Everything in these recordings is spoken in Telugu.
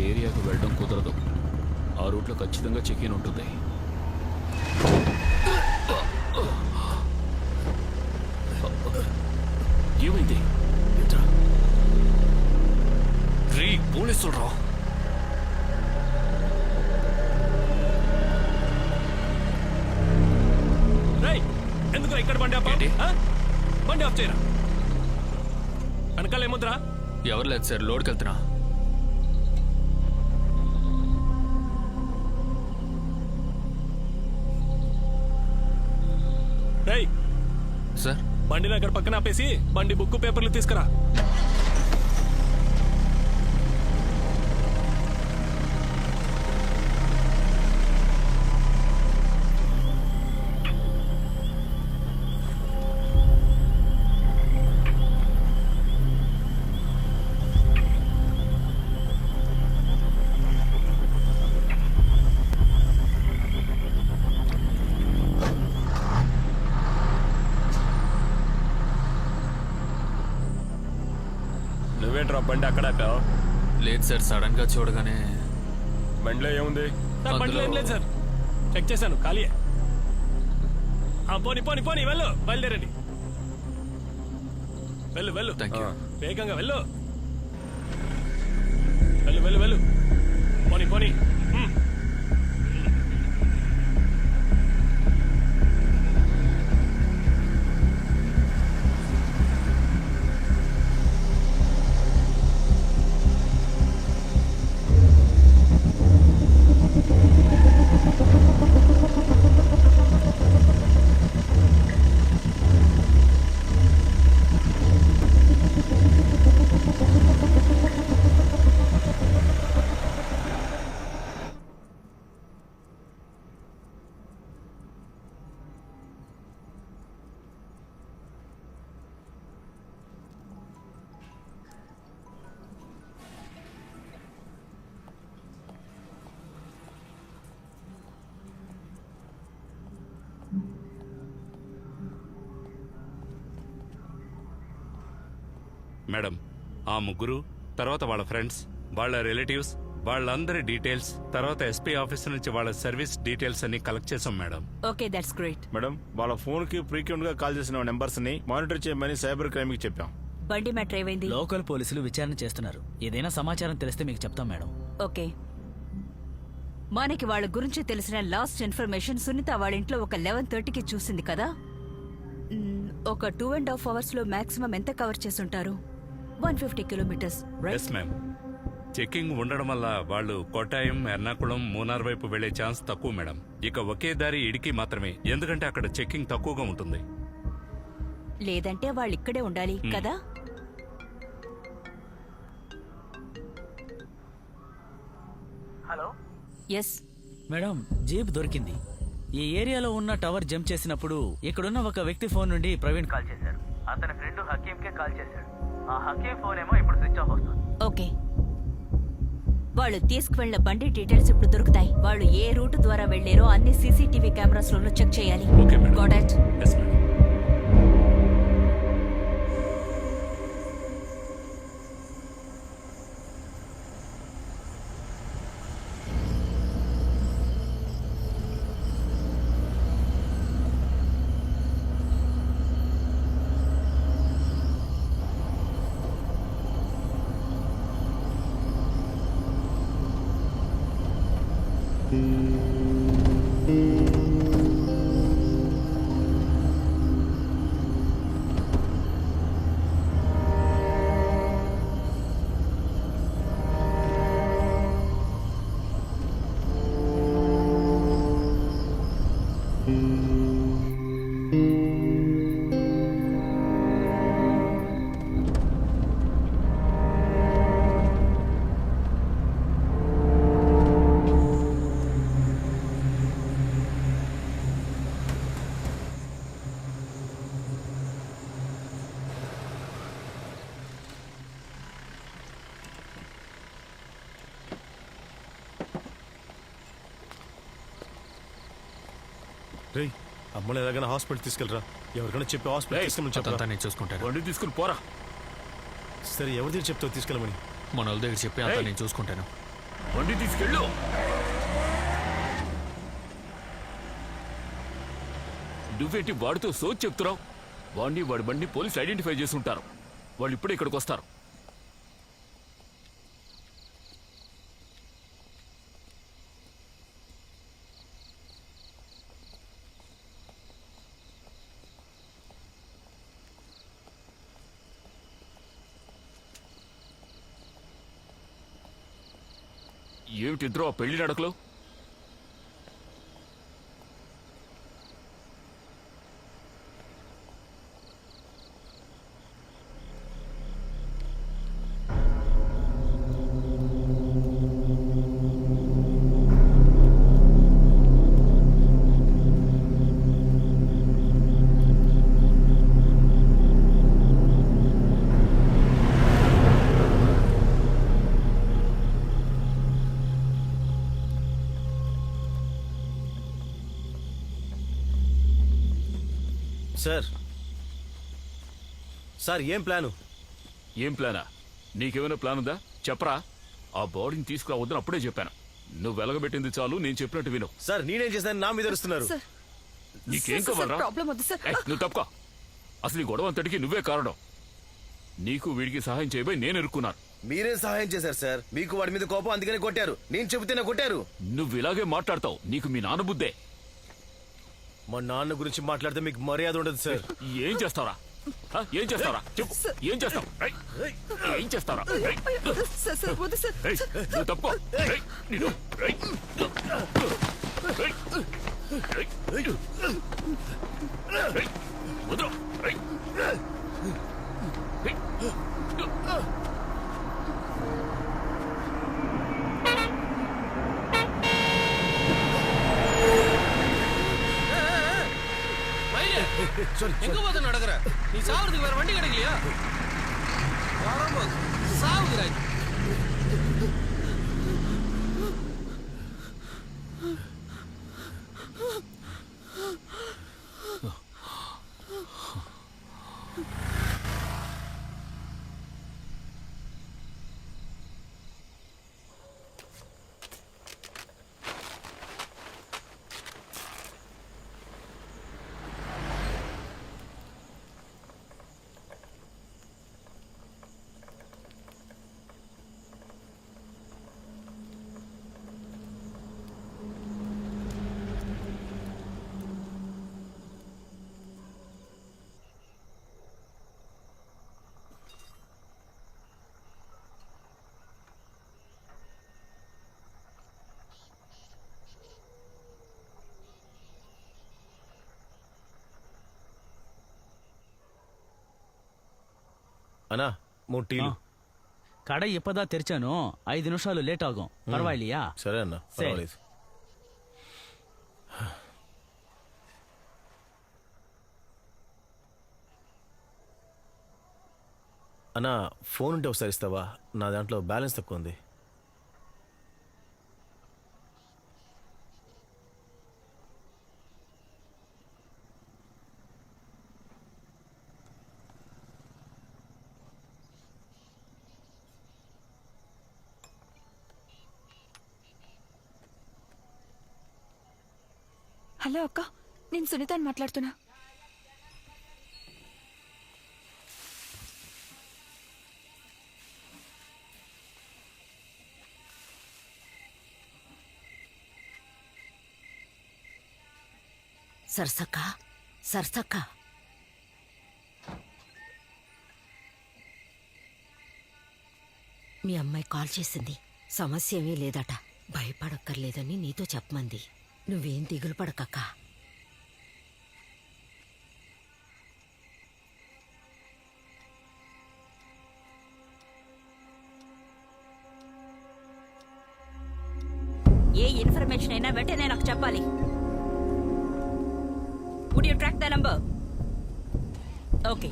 ఏరియాకు వెళ్ళడం కుదరదు. ఆ రూట్లో ఖచ్చితంగా చెక్ ఇన్ ఉంటుంది. ఏమైంది? పోలీసులు రా. ఎందుకు ఇక్కడ బండి ఆఫ్ బండి ఆఫ్ చేయరా? వెనకాల ఏముందిరా? ఎవరు లేదు సార్, లోడ్కి వెళ్తున్నా. రేయ్ సార్, బండిని అక్కడ పక్కన ఆపేసి బండి బుక్ పేపర్లు తీసుకురా. నువ్వేంట్రా బండి అక్కడ ఆపావు? లేదు సార్, సడన్ గా చూడగానే. బండిలో ఏముంది? బండిలో ఏం లేదు సార్, చెక్ చేశాను, ఖాళీయే. పోనీ పోనీ పోనీ, వెళ్ళు, బయలుదేరండి. వెళ్ళు వెళ్ళు, వేగంగా వెళ్ళు, వెళ్ళు వెళ్ళు వెళ్ళు, పోనీ పోనీ. మేడం, ఆ ముగ్గురు, తర్వాత వాళ్ళ ఫ్రెండ్స్, వాళ్ళ రిలేటివ్స్, వాళ్ళందరి డీటెయిల్స్, తర్వాత ఎస్పీ ఆఫీస్ నుంచి వాళ్ళ సర్వీస్ డీటెయిల్స్ అన్ని కలెక్ట్ చేసాం madam. Okay, that's great. Madam, వాళ్ళ ఫోన్ కి ఫ్రీక్వెంట్ గా కాల్ చేసిన నెంబర్స్ ని మానిటర్ చేయమని సైబర్ క్రైమ్ కి చెప్పాం. బండి మ్యాటర్ ఏమైంది? లోకల్ పోలీసులు విచారణ చేస్తున్నారు. ఏదైనా సమాచారం తెలిస్తే మీకు చెప్తాం మేడం. ఓకే, మనకి వాళ్ళ గురించి తెలిసిన లాస్ట్ ఇన్ఫర్మేషన్ సునీత వాళ్ళ ఇంట్లో ఒక 11:30కి చూసింది కదా. ఒక 2.5 hours లో మాక్సిమం ఎంత కవర్ చేసుంటారు? 150 kilometers, right? Yes ma'am. Checking ఉండడం వల్ల వాళ్ళు కోటాయం, ఎర్నాకుళం, మూనార్ వైపు వెళ్లే ఛాన్స్ తక్కువ మేడం. ఇక ఒకే దారి ఇడికి మాత్రమే, ఎందుకంటే అక్కడ చెకింగ్ తక్కువగా ఉంటుంది. లేదంటే వాళ్ళు ఇక్కడే ఉండాలి కదా. హలో, ఎస్ మేడం, జీప్ దొరికింది. ఈ ఏరియాలో ఉన్న టవర్ జంప్ చేసినప్పుడు ఇక్కడున్న ఒక వ్యక్తి ఫోన్ నుండి ప్రవీణ్ కాల్ చేశారు. అతని ఫ్రెండ్ హకీంకే కాల్ చేశాడు. ఆ హకీం ఫోన్ ఏమో ఇప్పుడు స్విచ్ ఆఫ్ వస్తుంది. ఓకే, వాళ్ళు తీసుకువెళ్లిన బండి డీటెయిల్స్ ఇప్పుడు దొరుకుతాయి. వాళ్ళు ఏ రూట్ ద్వారా వెళ్లారో అన్ని సీసీటీవీ కెమెరాస్ లో చెక్ చేయాలి. Okay madam. Got it? Yes madam. రేయ్, అమ్మని ఎలాగైనా హాస్పిటల్ తీసుకెళ్ళరా. ఎవరికైనా చెప్పి హాస్పిటల్ తీసుకెళ్ళమని చెప్పరా. నేను చూసుకుంటాను. బండి తీసుకుని పోరా. సరే, ఎవరి దగ్గర చెప్తావు తీసుకెళ్ళమని? మన వాళ్ళ దగ్గర చెప్పి అంతా నేను చూసుకుంటాను. బండి తీసుకెళ్ళు. నువ్వేంటి వాడితో సోచ్ చెప్తున్నావు? వాడి బండి పోలీసులు ఐడెంటిఫై చేసి ఉంటారు. వాళ్ళు ఇప్పుడే ఇక్కడికి వస్తారు. ఏమిటి ఇద్దరు ఆ పెళ్లి నడకలో? సార్ సార్ ఏం ప్లాను? ఏం ప్లానా? నీకేమైనా ప్లాన్ ఉందా? చెప్పరా. ఆ బాడీని తీసుకురావద్దని అప్పుడే చెప్పాను. నువ్వు వెలగబెట్టింది చాలు, నేను చెప్పినట్టు విను. సార్ నేనేం చేశాను? నా మీద అరుస్తున్నారు. నీకేం కావాలరా? నువ్వు తప్పుకో. అసలు ఈ గొడవ అంతటికి నువ్వే కారణం. నీకు వీడికి సహాయం చేయబోయి నేను ఎరుక్కున్నాను. మీరేం సహాయం చేశారు సార్? మీకు వాడి మీద కోపం, అందుకనే కొట్టారు. నేను చెబితేనే కొట్టారు. నువ్వు ఇలాగే మాట్లాడతావు. నీకు మీ నాన్న బుద్ధే. మా నాన్న గురించి మాట్లాడితే మీకు మర్యాద ఉండదు సార్. ఏం చేస్తావరా? ఏం చేస్తావరా? చెప్పు. ఏం చేస్తావు? ఏం చేస్తావరా? నువ్వు తప్పుకో. నిన్ను వదరు. எங்க போது நடக்கிற? நீ சாவறதுக்கு வேற வண்டி கிடைக்கலையா? சாவுகிறாய். అన్నా 3 టీలు. கடை இப்பதான் తెరిచాను. 5 నిమిషాలు లేట్ ఆகும். పర్వాలేయా? సరే అన్న, పర్వాలేదు. అన్నా ఫోన్ ఉంటే ఒకసారి ఇస్తావా? నా దాంట్లో బ్యాలెన్స్ తక్కువ ఉంది. హలో అక్క, నేను సునీతని మాట్లాడుతున్నా. సరసక్క, సరసక్క, మీ అమ్మాయి కాల్ చేసింది. సమస్య ఏమీ లేదట. భయపడక్కర్లేదని నీతో చెప్పమంది. నువ్వేం దిగులు పడకక్క. ఏ ఇన్ఫర్మేషన్ అయినా వెంటనే నాకు చెప్పాలి. Would you track the number? Okay.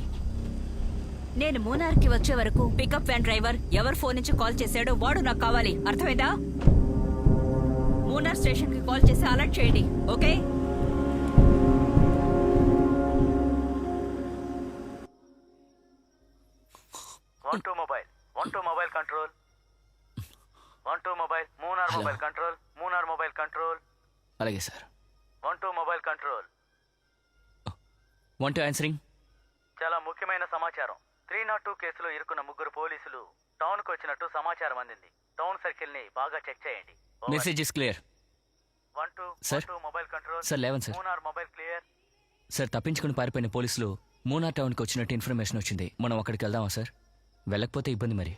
నేను మూనార్కి వచ్చే వరకు పికప్ వ్యాన్ డ్రైవర్ ఎవరు ఫోన్ నుంచి కాల్ చేశాడో వాడు నాకు కావాలి. అర్థమైందా? మూనార్ స్టేషన్ కి కాల్ చేసి అలర్ట్ చేయండి. Okay? One two mobile control. 1-2 mobile Munnar hello. Mobile control Munnar mobile control అలాగే సార్ 1-2 మొబైల్ కంట్రోల్ 1-2 ఆన్సరింగ్. చాలా ముఖ్యమైన సమాచారం 302 కేసులో ఇరుక్కున్న 3 పోలీసులు టౌన్ కు వచ్చినట్టు సమాచారం అందింది. టౌన్ సర్కిల్ ని బాగా చెక్ చేయండి. Message is clear. 1-2 sir. Mobile control sir 11 sir. Munnar mobile clear. Sir తప్పించుకుని పారిపోయిన పోలీసులు మూనా టౌన్కి వచ్చినట్టు ఇన్ఫర్మేషన్ వచ్చింది. మనం అక్కడికి వెళ్దామా సార్? వెళ్ళకపోతే ఇబ్బంది మరి.